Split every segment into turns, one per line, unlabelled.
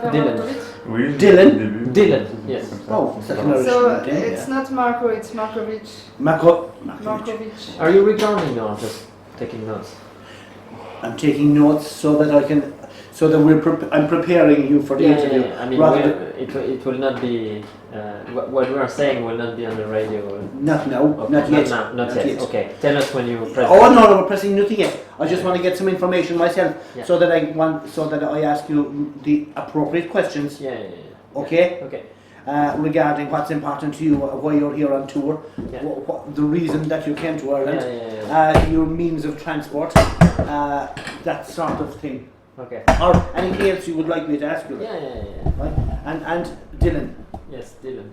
Dylan.
Oui,
Dylan.
Dylan, yes.
Oh, second Irish.
So it's not Marco, it's Markovic.
Markovic.
Are you recording or just taking notes?
I'm taking notes so that I can, so that I'm preparing you for the interview.
Yeah. I mean, it will not be, what we are saying will not be on the radio.
Not now,
Okay,
not yet.
Not yet. Okay, tell us when you press.
Oh no, we're pressing nothing yet. I just want to get some information myself,
Yeah.
so that I ask you the appropriate questions.
Yeah.
Okay.
Okay.
Regarding what's important to you, why you're here on tour,
Yeah.
the reason that you came to Ireland, your means of transport, that sort of thing.
Okay.
Or anything else you would like me to ask you?
Yeah.
Right? And Dylan.
Yes, Dylan.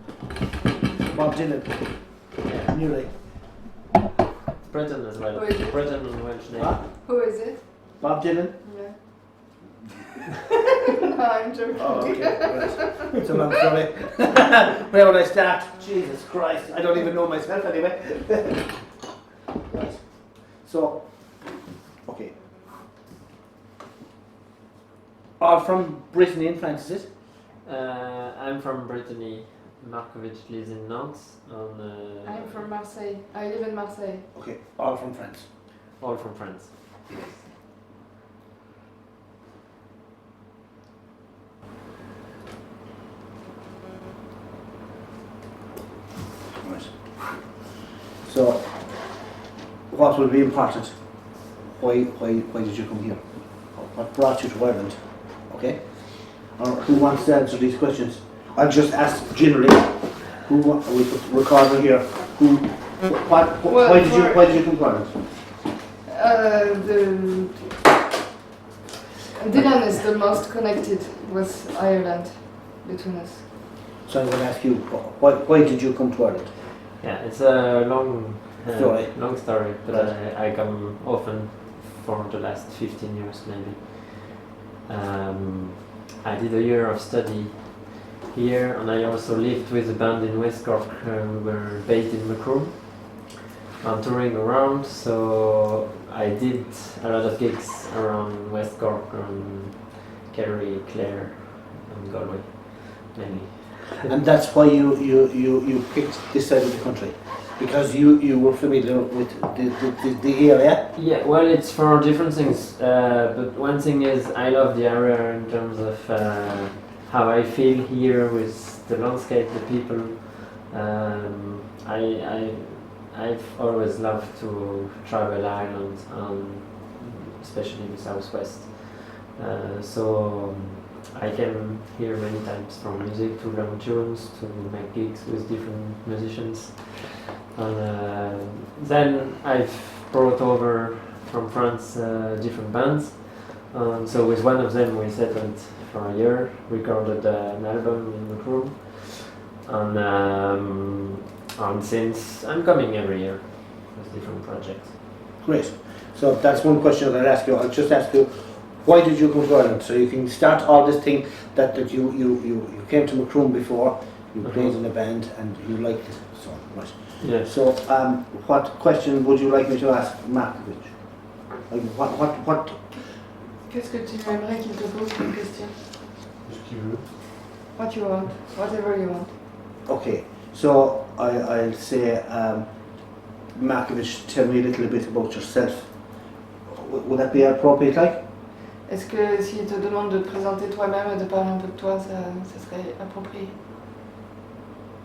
Bob Dylan.
Yeah.
Newry.
Breton as well.
Who is it?
Breton and Welsh name.
What?
Who is it?
Bob Dylan?
Yeah. No, I'm joking.
Oh, okay. Right. It's a long story. Where would I start? Jesus Christ. I don't even know myself anyway. Right. So, okay. All from Brittany in France, is it?
I'm from Brittany. Markovic lives in Nantes.
I'm from Marseille. I live in Marseille.
Okay, all from France.
All from France.
Right. So, what will be important? Why did you come here? What brought you to Ireland? Okay? Or who wants to answer these questions? I'll just ask generally. We put recorder here. Why did you come to Ireland?
Dylan is the most connected with Ireland between us.
So I'm going to ask you, why did you come to Ireland?
Yeah, it's a long story, but
Right.
I come often for the last 15 years maybe. I did a year of study here, and I also lived with a band in West Cork. We were based in Macroom. I'm touring around, so I did a lot of gigs around West Cork and Kerry, Clare and Galway mainly.
And that's why you picked this side of the country, because you were familiar with the area.
Yeah, well, it's for different things, but one thing is I love the area in terms of how I feel here with the landscape, the people. I've always loved to travel Ireland, especially the southwest. So I came here many times for music, to learn tunes, to make gigs with different musicians. And then I've brought over from France different bands. So with one of them we settled for a year, recorded an album in the room. And since I'm coming every year with different projects.
Great. So that's one question that I'll ask you. I'll just ask you, why did you come to Ireland? So you can start all this thing that you came to Macroom before, you played in a band and you liked it. So right.
Yeah.
So what question would you like me to ask Markovic? Like what?
Qu'est-ce que tu aimerais qu'il te pose comme question?
Ce qu'il veut.
What you want, whatever you want.
Okay. So I'll say, Markovic, tell me a little bit about yourself. Would that be appropriate, like?
Est-ce que s'il te demande de te présenter toi-même et de parler un peu de toi, ça serait approprié?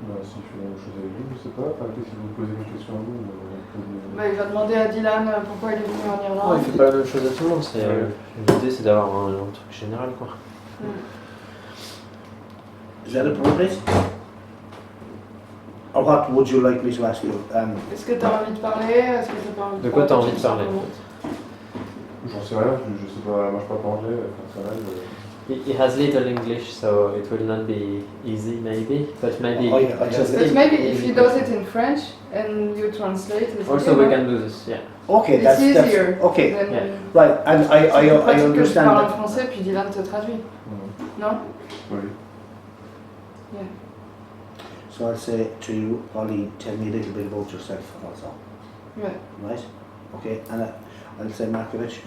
Bah, si je fais la même chose avec lui, je sais pas. Enfin, si vous posez une question à vous,
Il va demander à Dylan pourquoi il est venu en Irlande.
Ouais, il fait pas la même chose à tout le monde. L'idée c'est d'avoir un truc général, quoi.
Is that appropriate? Or what would you like me to ask you?
Est-ce que tu as envie de parler? Est-ce que tu pas envie de
De quoi tu as
parler?
envie de parler?
j'en sais rien, je sais pas, moi je parle pas anglais, enfin ça va.
He has little English, so it will not be easy, maybe. But maybe.
But maybe if he does it in French and you translate.
Also, we can do this. Yeah.
Okay,
it's
that's
easier.
Okay,
yeah.
Right, and I understand.
Que tu parles en français puis Dylan te traduit. Non?
Oui.
Yeah.
So I'll say to you, Ollie, tell me a little bit about yourself also.
Yeah.
Right? Okay, and I'll say Markovic,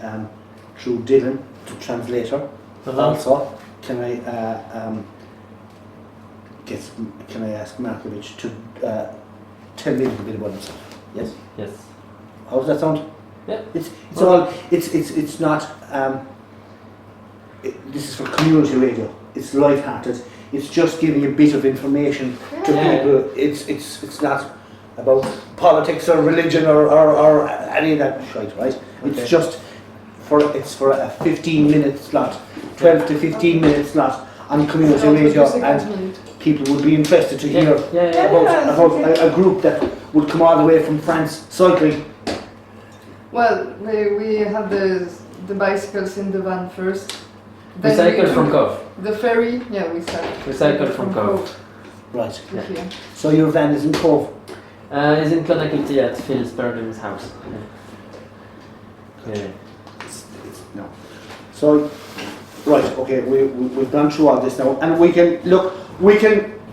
through Dylan, the translator, Also, can I ask Markovic to tell me a little bit about himself? Yes.
Yes.
How does that sound?
Yeah.
It's not. This is for community radio. It's light-hearted. It's just giving a bit of information to people. It's not about politics or religion or any of that shit, right?
Okay.
It's just for a 15-minute slot, 12 to 15-minute slot on community radio, and people would be interested to hear about a group that would come all the way from France cycling.
Well, we have the bicycles in the van first.
We cycle from Cove.
The ferry, we cycle.
We cycle from Cove.
Right.
Yeah. Here.
So your van is in Cove.
It's in ClonaTeeVee at Phil Spurgeon's house. Yeah.
No. So, right, okay, we've gone through all this now, and we can,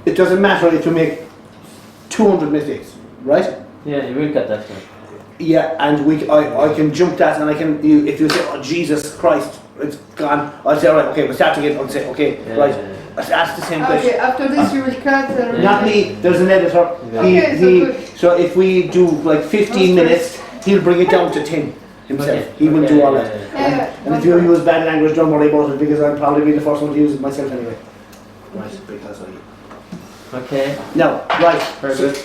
it doesn't matter if you make 200 mistakes, right?
Yeah, you will cut that one.
Yeah, and I can jump that, and if you say, oh Jesus Christ, it's gone, I'll say, alright, okay, we'll start again, I'll say, okay, right, let's ask the same question.
Okay, after this you will cut and...
Not me, there's an editor.
Yeah.
So if we do like 15 minutes, he'll bring it down to 10 himself.
Okay.
He will do all that.
Yeah.
And if you use bad language, don't worry about it, because I'll probably be the first one to use it myself anyway. Right, because I...
Okay.
Now, right.
Very good.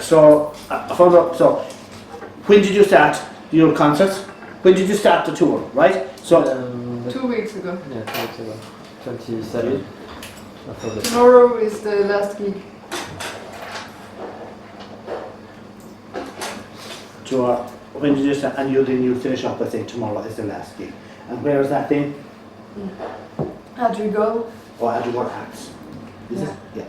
So, when did you start your concerts? When did you start the tour, right? So,
2 weeks ago.
Yeah, 2 weeks ago. 27.
Tomorrow is the last gig.
when did you start? And you finish up by saying tomorrow is the last gig. And where is that then?
Adrigo.
Or Adrigo Acts? Is it? Yeah.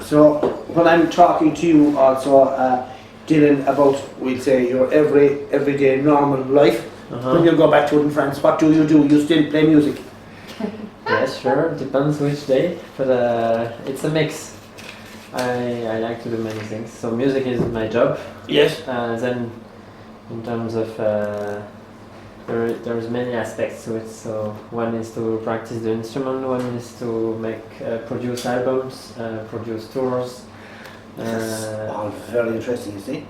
So when I'm talking to you also, Dylan, about, we'll say, your everyday normal life, when you go back to it in France, what do? You still play music?
Yes, sure, depends which day, but it's a mix. I like to do many things. So music is my job.
Yes.
Then in terms of, there's many aspects to it. So one is to practice the instrument, one is to produce albums, produce tours.
That's all very interesting, you see.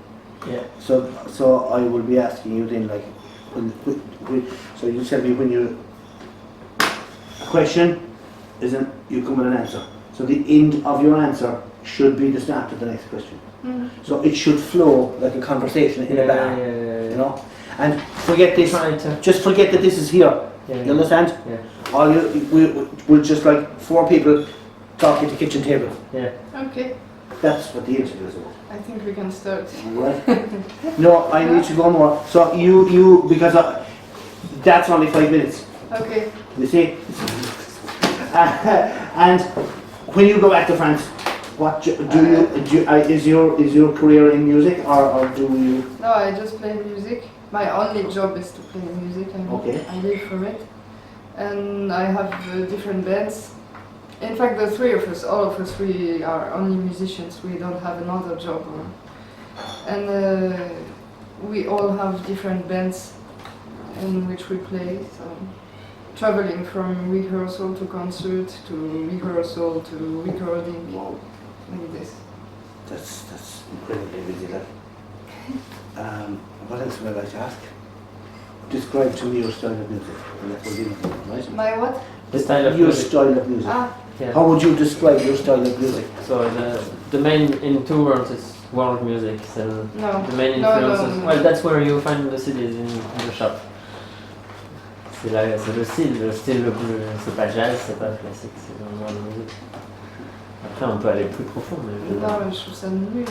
Yeah.
So I will be asking you then, like, so you tell me when you question isn't, you come with an answer. So the end of your answer should be the start of the next question.
Mm.
So it should flow like a conversation in a bar, you know. And forget this. Just forget that this is here. You understand?
Yeah.
All we're just like four people talking at the kitchen table.
Yeah.
Okay.
That's what the interview is about.
I think we can start.
Right. No, I need to go more. So you because that's only 5 minutes.
Okay.
You see. And when you go back to France, what is your career in music, or do you?
No, I just play music. My only job is to play music, and I live from it. And I have different bands. In fact, the three of us, all of us, we are only musicians. We don't have another job. And we all have different bands in which we play. So, traveling from rehearsal to concert to rehearsal to recording, like this.
That's incredibly busy, like. What else would I like to ask? Describe to me your style of music, and that will be right.
My what?
The style of
your
music.
style of music.
Yeah.
How would you describe your style of music?
So the main in 2 words is world music. So
No.
the main influences. Well, that's where you find the CDs in the shop. C'est le style le plus, c'est pas jazz, c'est pas classique, c'est dans le world music. Après on peut aller plus profond, mais
Non, je trouve ça nul.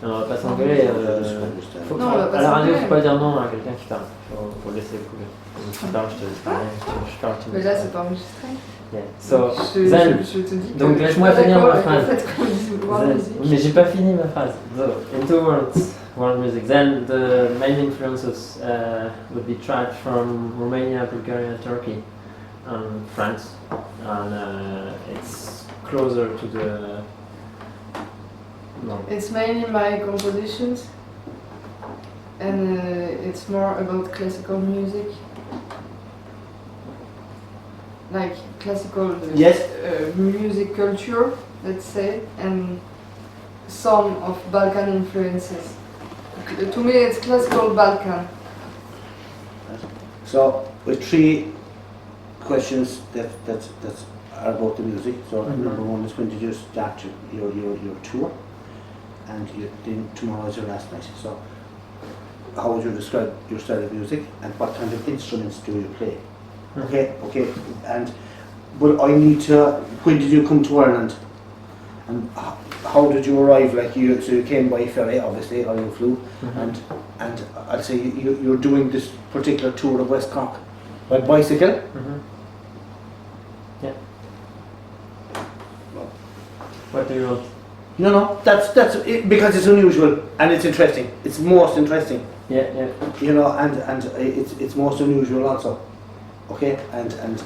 on va pas s'engueuler.
Non, on va pas
à la radio,
s'engueuler.
faut pas dire non à quelqu'un qui parle. Faut laisser couler. Donc, tu parles, je te laisse parler. Je parle, tu me
Mais
laisses
là,
parler.
c'est pas enregistré.
Yeah. So,
je
then,
te dis que
donc
je
laisse-moi
suis
finir
d'accord
ma
avec
phrase.
le fait qu'on dise world
Then,
music.
mais j'ai pas fini ma phrase. So, in 2 words, world music. Then the main influences would be tracks from Romania, Bulgaria, Turkey. and France, and it's closer to the. No.
It's mainly my compositions, and it's more about classical music, like classical music culture, let's say, and some of Balkan influences. To me, it's classical Balkan.
So, with 3 questions that are about the music. So, number 1 is when did you start your tour? And then tomorrow is your last night. So, how would you describe your style of music, and what kind of instruments do you play? Okay. But I need to. When did you come to Ireland? And how did you arrive? So you came by ferry, obviously, or you flew, and I'd say you're doing this particular tour of West Cork by bicycle.
Yeah. What do you want?
No, that's it, because it's unusual and it's interesting. It's most interesting.
Yeah.
And it's most unusual also. Okay, and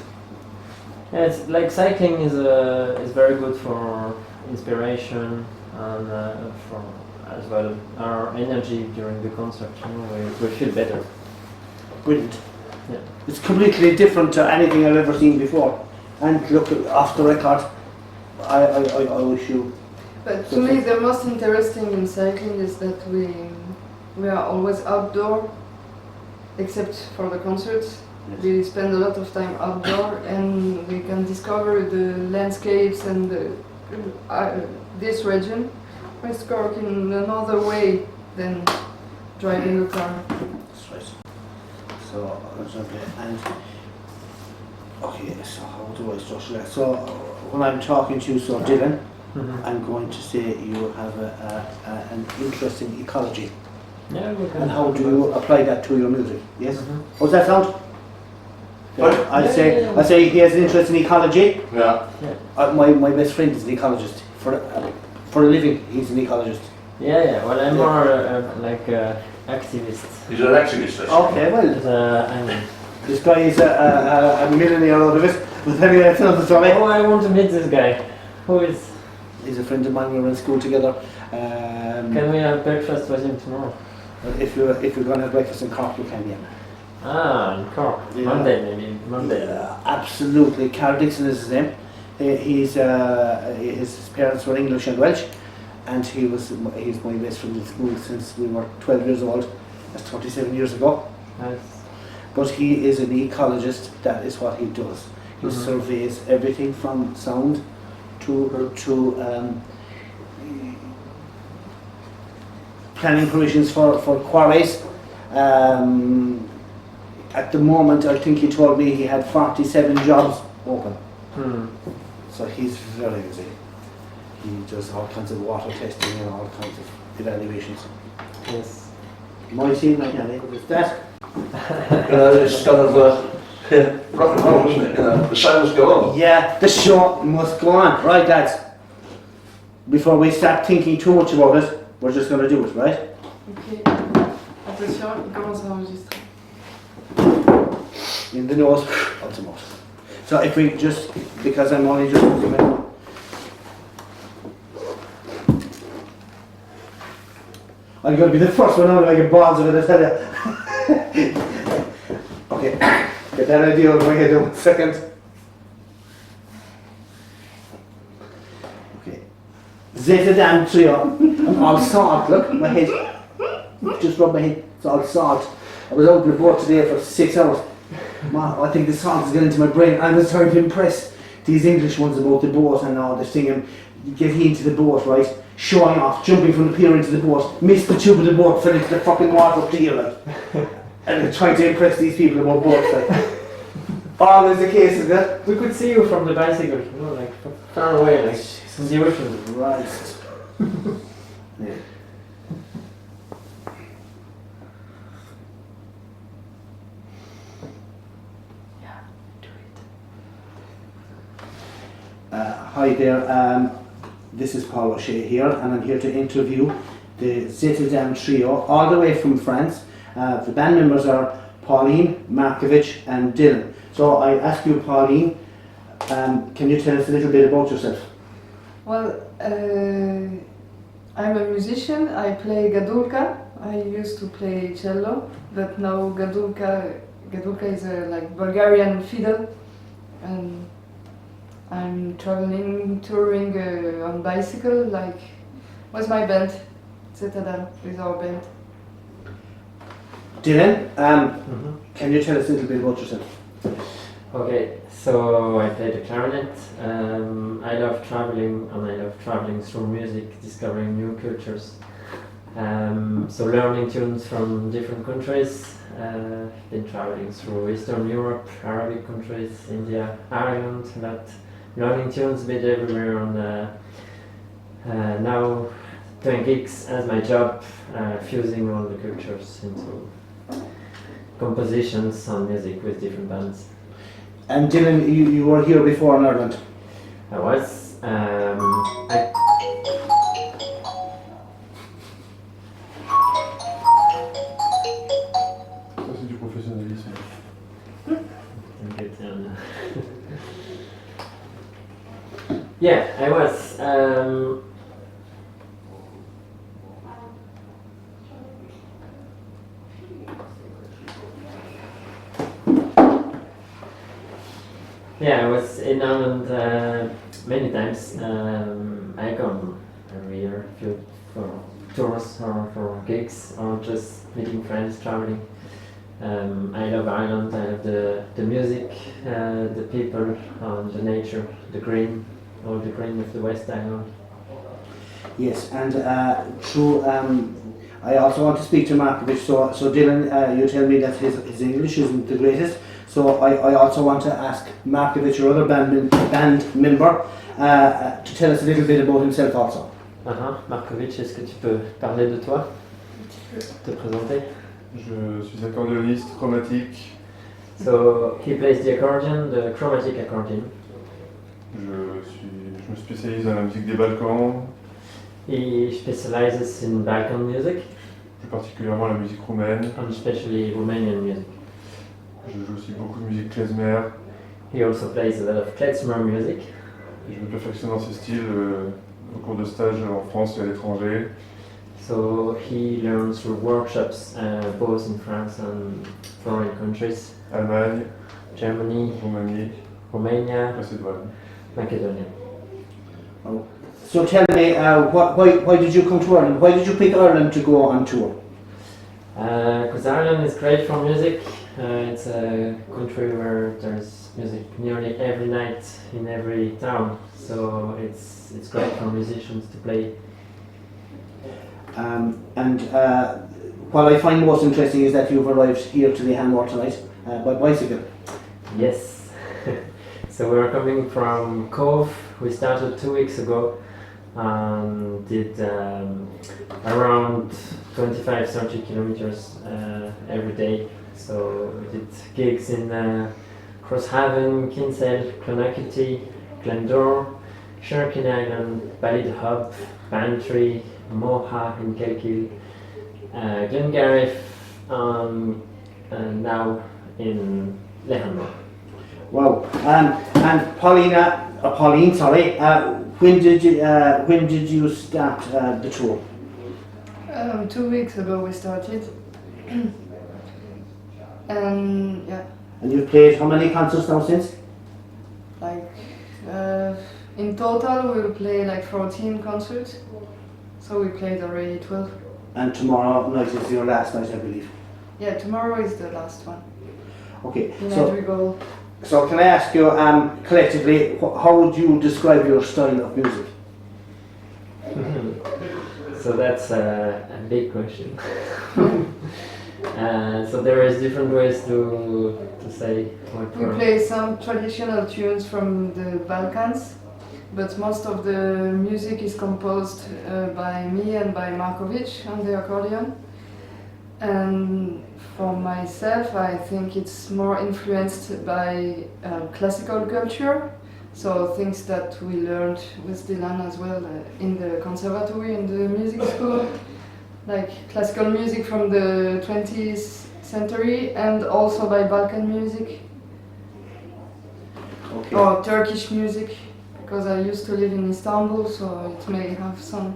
yeah, it's like cycling is very good for inspiration and for as well our energy during the concert. We feel better.
Brilliant.
Yeah.
It's completely different to anything I've ever seen before. And look, off the record, I wish you.
But to me, the most interesting in cycling is that we are always outdoor, except for the concerts.
Yes.
We spend a lot of time outdoor, and we can discover the landscapes and this region, West Cork, in another way than driving a car.
That's right. So, so how do I structure that? So, when I'm talking to you, so Dylan, I'm going to say you have an interest in ecology.
Yeah, we can.
And how do you apply that to your music? Yes? How's that sound?
But
I say he has an interest in ecology.
yeah.
My best friend is an ecologist. For a living, he's an ecologist.
Yeah. Well, I'm more like activist.
He's an activist.
Okay, well,
But
this guy is a millionaire out of it. But anyway, that's another story.
oh, I want to meet this guy. Who is?
He's a friend of mine. We were in school together.
Can we have breakfast with him tomorrow?
If you're going to have breakfast in Cork, you can, yeah.
In Cork.
Yeah.
Monday.
Absolutely. Carl Dixon is his name. His parents were English and Welsh, and he's my best friend in school since we were 12 years old. That's 27 years ago.
Nice.
But he is an ecologist. That is what he does. He surveys everything from sound to planning provisions for quarries. At the moment, I think he told me he had 47 jobs open. So he's very busy. He does all kinds of water testing and all kinds of evaluations.
Yes.
My team right now, is that?
It's kind of rock and roll, isn't it? The show must go on.
Yeah, the show must go on. Right, lads. Before we start thinking too much about it, we're just going to do it, right?
Ok. Attention, il commence à enregistrer.
In the nose, out the mouth. So if we just, because I'm only just using my phone. I'm going to be the first one out of making balls of it, I tell you. Okay, get that idea out of my head in 1 second. Okay. Zetadam Trio. I'm all salt, look, my head. Just rub my head, it's all salt. I was out on the boat today for 6 hours. Man, I think the salt is getting into my brain. I was trying to impress these English ones about the boat and all. They're singing, get into the boat, right? Showing off, jumping from the pier into the boat, missed the tube of the boat, fell into the fucking water up to here, like. And they're trying to impress these people about boats, like. Always the case, is it?
We could see you from the bicycle, like far away, like from the ocean.
Christ. Yeah. Hi there, this is Paul O'Shea here, and I'm here to interview the Zetadam Trio, all the way from France. The band members are Pauline, Markovic and Dylan. So I ask you, Pauline, can you tell us a little bit about yourself?
Well, I'm a musician. I play gadulka. I used to play cello, but now gadulka is a like Bulgarian fiddle, and I'm traveling, touring on bicycle. Like, what's my band? Zetadam with our band.
Dylan, can you tell us a little bit about yourself?
Okay, so I play the clarinet. I love traveling, and I love traveling through music, discovering new cultures. So learning tunes from different countries. Been traveling through Eastern Europe, Arabic countries, India, Ireland, but learning tunes a bit everywhere, and now doing gigs as my job, fusing all the cultures into compositions and music with different bands.
And Dylan, you were here before in Ireland.
I was.
Ça c'est du professionnalisme.
Yeah, I was. Yeah, I was in Ireland many times. I come every year for tours or for gigs or just meeting friends, traveling. I love Ireland. I love the music, the people, the nature, the green, all the green of the West Island.
Yes, and I also want to speak to Markovic. So Dylan, you tell me that his English isn't the greatest. So I also want to ask Markovic, your other band member, to tell us a little bit about himself also.
Markovic, est-ce que tu peux parler de toi? Te présenter?
Je suis accordéoniste chromatique.
So he plays the accordion, the chromatic accordion.
Je me spécialise dans la musique des Balkans.
He specializes in Balkan music,
Plus particulièrement la musique roumaine.
and especially Romanian music.
Je joue aussi beaucoup de musique klezmer.
He also plays a lot of klezmer music.
Et je me perfectionne dans ce style au cours de stages en France et à l'étranger.
So he learns through workshops both in France and foreign countries,
Allemagne,
Germany,
Roumanie,
Romania,
Macédoine.
Macedonia.
So tell me, why did you come to Ireland? Why did you pick Ireland to go on tour?
Because Ireland is great for music. It's a country where there's music nearly every night in every town. So it's great for musicians to play.
What I find most interesting is that you've arrived here to Lehanmore tonight by bicycle.
Yes. So we're coming from Cove. We started 2 weeks ago and did around 25-30 kilometers every day. So we did gigs in Crosshaven, Kinsale, Clonakilty, Glendore, Sherkin Island, Ballythub, Bantry, Moha in Kilkeel, Glengarriff, and now in Lehanmore.
Wow. And Pauline, sorry. When did you start the tour?
2 weeks ago we started. And yeah.
And you've played how many concerts now since?
Like in total we'll play like 14 concerts. So we played already 12.
And tomorrow night is your last night, I believe.
Yeah, tomorrow is the last one.
Okay.
In
So
Madrigal.
So can I ask you, collectively, how would you describe your style of music?
So that's a big question. So there is different ways to say what
We play some traditional tunes from the Balkans, but most of the music is composed by me and by Markovic on the accordion. And for myself, I think it's more influenced by classical culture, so things that we learned with Dylan as well in the conservatory, in the music school, like classical music from the 20s, century, and also by Balkan music
Okay.
or Turkish music, because I used to live in Istanbul, so it may have some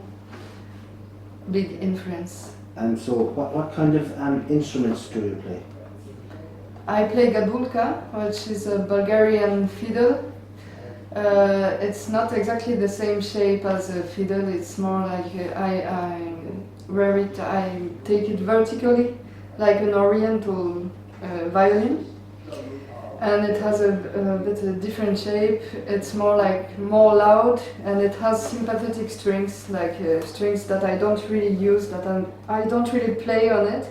big influence.
And so, what kind of instruments do you play?
I play gadulka, which is a Bulgarian fiddle. It's not exactly the same shape as a fiddle. It's more like I take it vertically, like an oriental violin, and it has a bit of a different shape. It's more loud, and it has sympathetic strings, like strings that I don't really use, that I don't really play on it,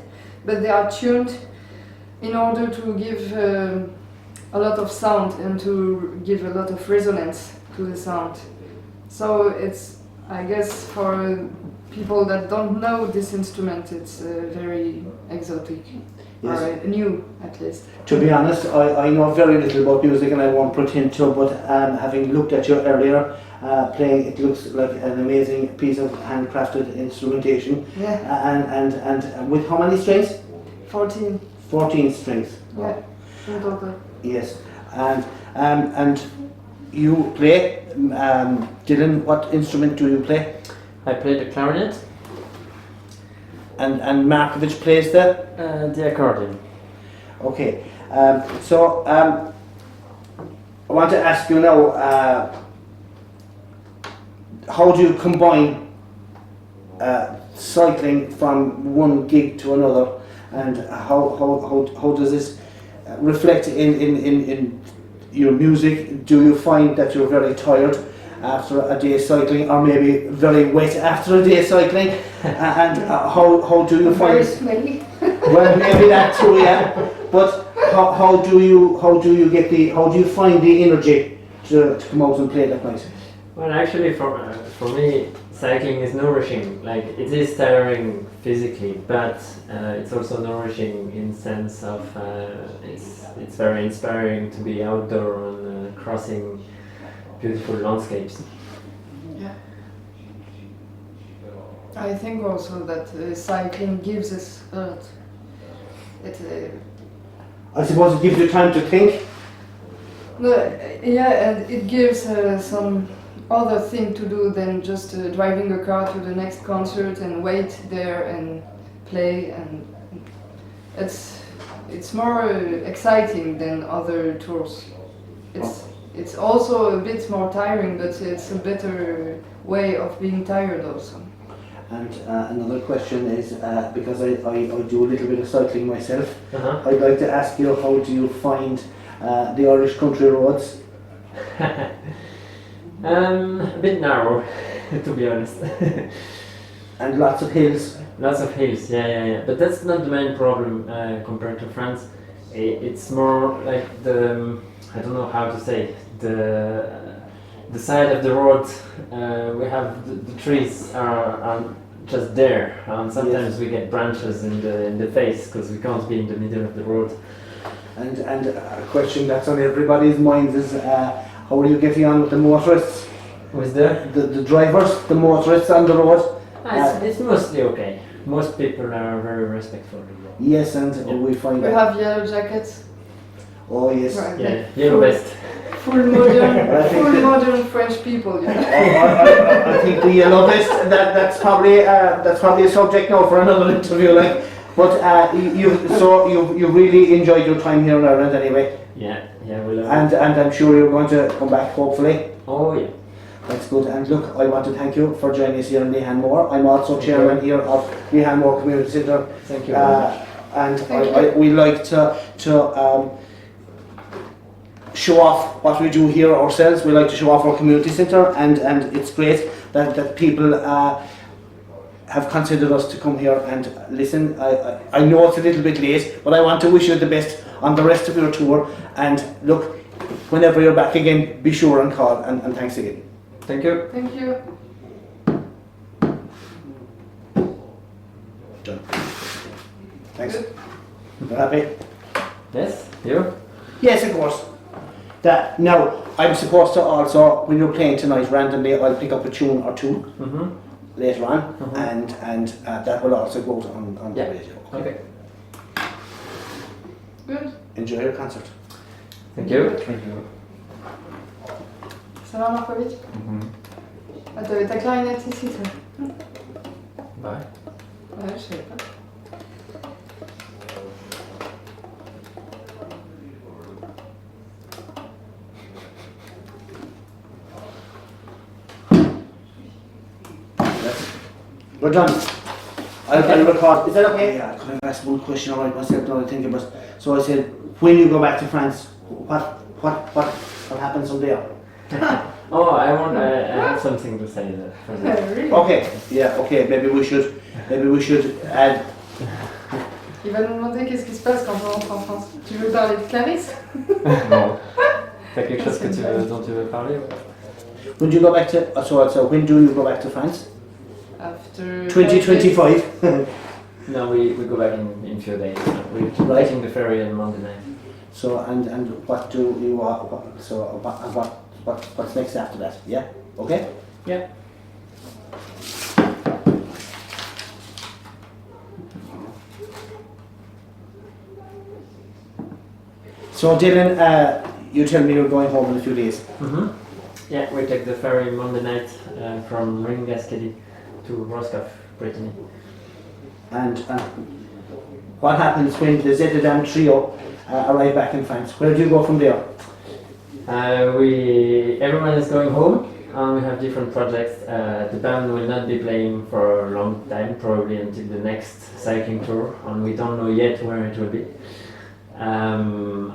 but they are tuned in order to give a lot of sound and to give a lot of resonance to the sound. So it's, I guess, for people that don't know this instrument, it's very exotic,
Yes.
or new at least.
To be honest, I know very little about music and I won't pretend to, but having looked at you earlier playing, it looks like an amazing piece of handcrafted instrumentation.
Yeah.
And with how many strings?
14.
14 strings.
Yeah, in total.
Yes. And you play, Dylan, what instrument do you play?
I play the clarinet,
And Markovic plays
the accordion.
Okay. So I want to ask you now, how do you combine cycling from one gig to another, and how does this reflect in your music? Do you find that you're very tired after a day cycling, or maybe very wet after a day cycling? And how do you
Very
find?
smelly.
Well, maybe that too, yeah. But how do you find the energy to come out and play that night?
Well, actually, for me, cycling is nourishing. Like, it is tiring physically, but it's also nourishing in sense of it's very inspiring to be outdoor and crossing beautiful landscapes.
Yeah. I think also that cycling gives us a lot.
I suppose it gives you time to think.
Yeah, and it gives some other thing to do than just driving a car to the next concert and wait there and play, and it's more exciting than other tours. It's also a bit more tiring, but it's a better way of being tired also.
And another question is, because I do a little bit of cycling myself, I'd like to ask you, how do you find the Irish country roads?
A bit narrow, to be honest.
And lots of hills.
Lots of hills, yeah. But that's not the main problem compared to France. It's more like I don't know how to say, the side of the road. We have the trees are just there, and sometimes we get branches in the face because we can't be in the middle of the road.
And a question that's on everybody's minds is, how are you getting on with the motorists?
With
the drivers, the motorists on the road?
It's mostly okay. Most people are very respectful.
Yes, and we find
We
that.
have yellow jackets.
Oh yes.
Right,
Yeah,
like
yellow vest.
full modern French people. You know?
I think the yellow vest. That's probably a subject now for another interview. Like, but you really enjoyed your time here in Ireland anyway.
Yeah, we love
And I'm sure you're going to come back hopefully.
Oh yeah.
That's good. And look, I want to thank you for joining us here in Lehanmore. I'm also chairman here of Lehanmore Community Centre.
Thank you very much.
And we like to show off what we do here ourselves. We like to show off our community centre, and it's great that people have considered us to come here and listen. I know it's a little bit late, but I want to wish you the best on the rest of your tour. And look, whenever you're back again, be sure and call, and thanks again.
Thank you.
Thank you.
Done. Thanks. Happy?
Yes, you?
Yes, of course. Now, I'm supposed to also, when you're playing tonight, randomly, I'll pick up a tune or two later on, and that will also go on the radio.
Okay.
Good.
Enjoy your concert.
Thank you.
Thank you.
Ça va, Markovic? Ah, t'avais ta clarinette ici, toi?
Bye.
Ouais, je savais pas.
We're done. I'll record. Is that okay? Yeah, I could have asked one question alright myself now I think about it. So I said, when you go back to France, what happens from there?
Oh, I have something to say there. For that.
Really?
Okay, yeah, okay, maybe we should add.
Il va nous demander qu'est-ce qui se passe quand on rentre en France. Tu veux parler de Clarisse?
Non. T'as quelque chose dont tu veux parler?
When do you go back to, so when do you go back to France?
After
2025.
No, we go back in few days. We're taking the ferry on Monday night.
So and what do you what's next after that? Yeah? Okay?
Yeah.
So Dylan, you tell me you're going home in a few days.
Mm-hmm. Yeah, we take the ferry Monday night from Ringaskiddy to Roscoff, Brittany.
And what happens when the Zetadam Trio arrive back in France? Where do you go from there?
Everyone is going home, and we have different projects. The band will not be playing for a long time, probably until the next cycling tour, and we don't know yet where it will be.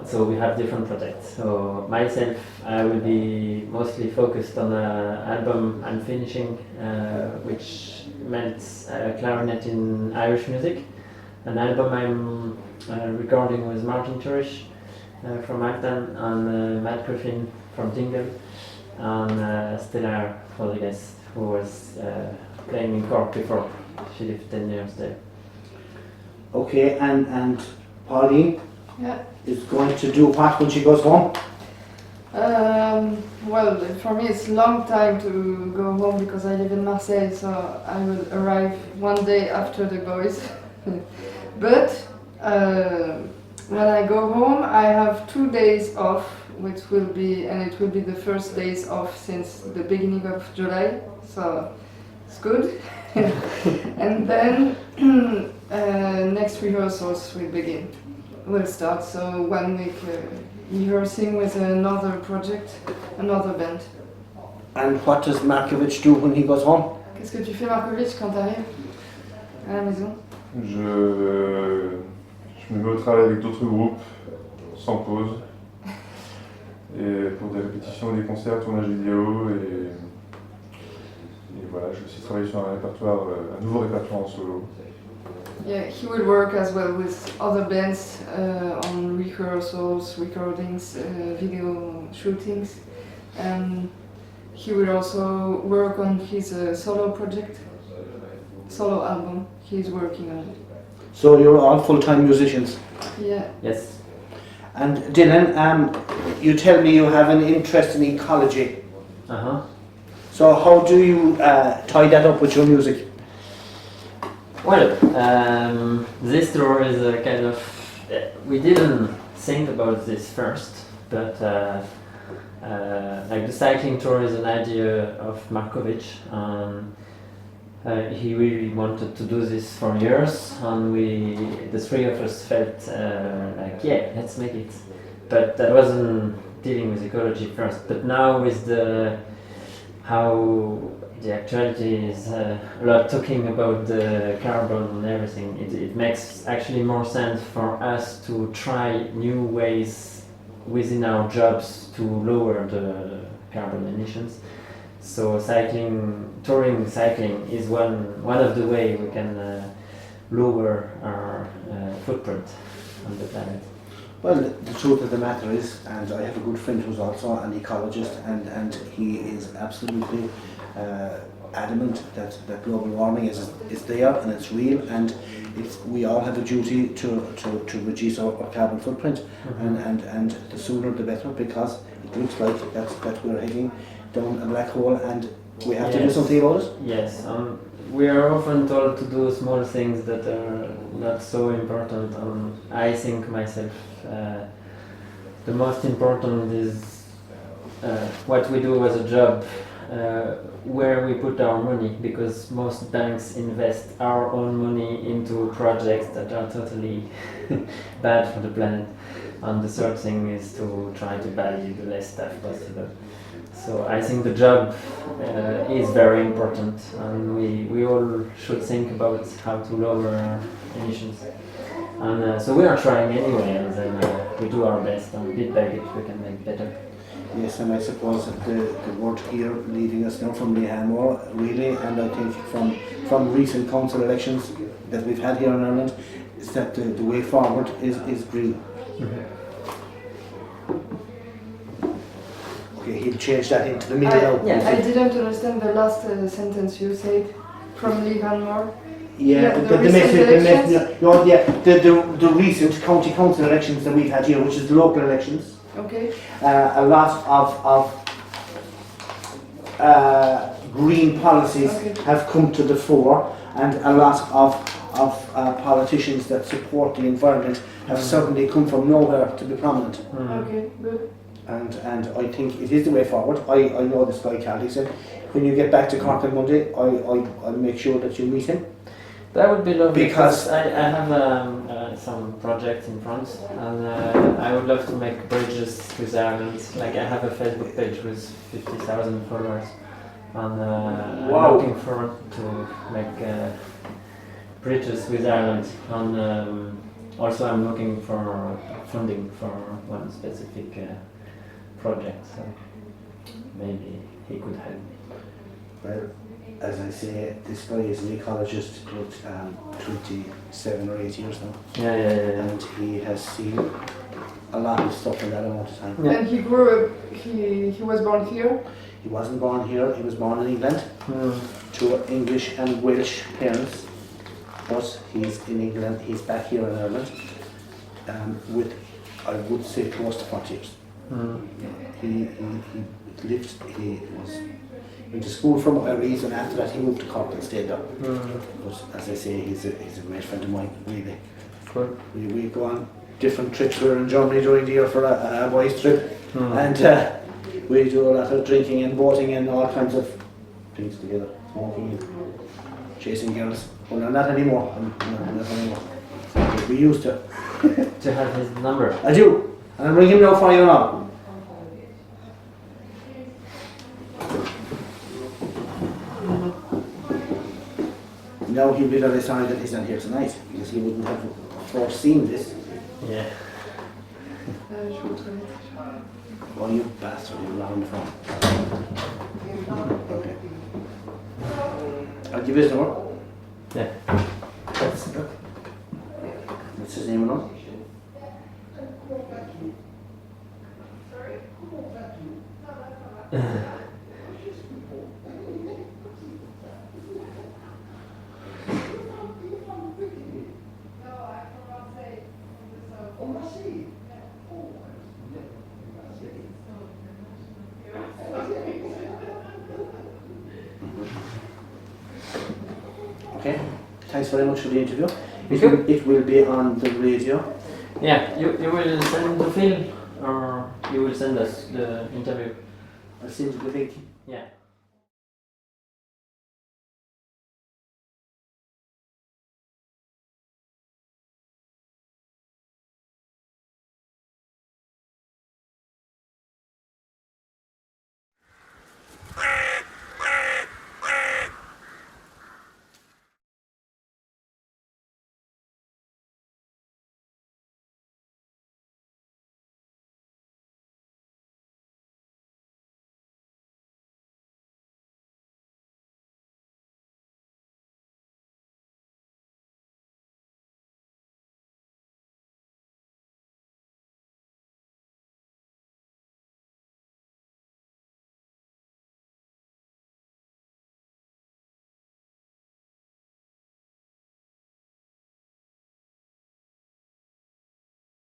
So we have different projects. So myself, I will be mostly focused on an album I'm finishing, which meant clarinet in Irish music. An album I'm recording with Martin Turish from Acton and Matt Griffin from Dingle, and Stella Rodriguez, who was playing in Cork before. She lived 10 years there.
Okay, and Pauline?
Yeah.
Is going to do what when she goes home?
Well, for me it's a long time to go home because I live in Marseille, so I will arrive one day after the boys. But when I go home, I have 2 days off, which will be, and it will be the first days off since the beginning of July, so it's good. And then next rehearsals will begin. Will start, so 1 week rehearsing with another project, another band.
And what does Markovic do when he goes home?
Qu'est-ce que tu fais, Markovic, quand t'arrives à la maison?
Je me mets au travail avec d'autres groupes, sans pause. Et pour des répétitions, des concerts, tournage vidéo et voilà, je vais aussi travailler sur un nouveau répertoire en solo.
Yeah, he will work as well with other bands on rehearsals, recordings, video shootings, and he will also work on his solo project, solo album. He's working on it.
So you're all full-time musicians?
Yeah.
Yes.
And Dylan, you tell me you have an interest in ecology.
Uh-huh.
So how do you tie that up with your music?
Well, this tour is a kind of... we didn't think about this first, but like the cycling tour is an idea of Markovic. He really wanted to do this for years, and the three of us felt like, yeah, let's make it. But that wasn't dealing with ecology first. But now with how the actuality is a lot talking about the carbon and everything, it makes actually more sense for us to try new ways within our jobs to lower the carbon emissions. So touring cycling is one of the way we can lower our footprint on the planet.
Well, the truth of the matter is, and I have a good friend who's also an ecologist, and he is absolutely adamant that global warming is there and it's real, and we all have a duty to reduce our carbon footprint, and the sooner the better, because it looks like that we're heading down a black hole and we have to do something about it.
Yes, we are often told to do small things that are not so important. I think myself the most important is what we do as a job, where we put our money, because most banks invest our own money into projects that are totally bad for the planet. And the third thing is to try to buy the less stuff possible. So I think the job is very important, and we all should think about how to lower our emissions. And so we are trying anyway, and then we do our best, and bit by bit we can make better.
Yes, and I suppose that the word here leading us now from Lehanmore, really, and I think from recent council elections that we've had here in Ireland, is that the way forward is green.
Mm-hmm.
Okay, he'll change that into the middle now.
Yeah.
I didn't understand the last sentence you said from Lehanmore.
Yeah,
the
recent county council elections that we've had here, which is the local elections.
Okay.
A lot of green policies have come to the fore, and a lot of politicians that support the environment have suddenly come from nowhere to be prominent.
Okay, good.
And I think it is the way forward. I know this guy Cal, he said, when you get back to Cork on Monday, I'll make sure that you meet him.
That would be lovely,
because
I have some projects in France, and I would love to make bridges with Ireland. Like, I have a Facebook page with 50,000 followers, and I'm looking forward to make bridges with Ireland. And also I'm looking for funding for one specific project, so maybe he could help me.
Well, as I say, this guy is an ecologist, about 27 or 8 years now.
Yeah.
And he has seen a lot of stuff in that amount of time.
Yeah.
And he grew up, he was born here?
He wasn't born here, he was born in England, to English and Welsh parents. But he's in England, he's back here in Ireland, with, I would say, close to 40 years. He went to school from Irish, and after that he moved to Cork and stayed there. But as I say, he's a great friend of mine, really.
Cool.
We go on different trips. We're in Germany during the year for a boys' trip, and we do a lot of drinking and boating and all kinds of things together, smoking and chasing girls. Well, no, not anymore. Not anymore. We used to.
To have his number.
I do, and I'll bring him now for you now. Now he'll be very sorry that he's not here tonight, because he wouldn't have foreseen this.
Yeah.
Oh, you bastard, you're round from. Okay. I'll give you his number.
Yeah.
What's his name now? Okay, thanks very much for the interview. It will be on the radio.
Yeah, you will send the film, or you will send us the interview?
I'll send you the link.
Yeah.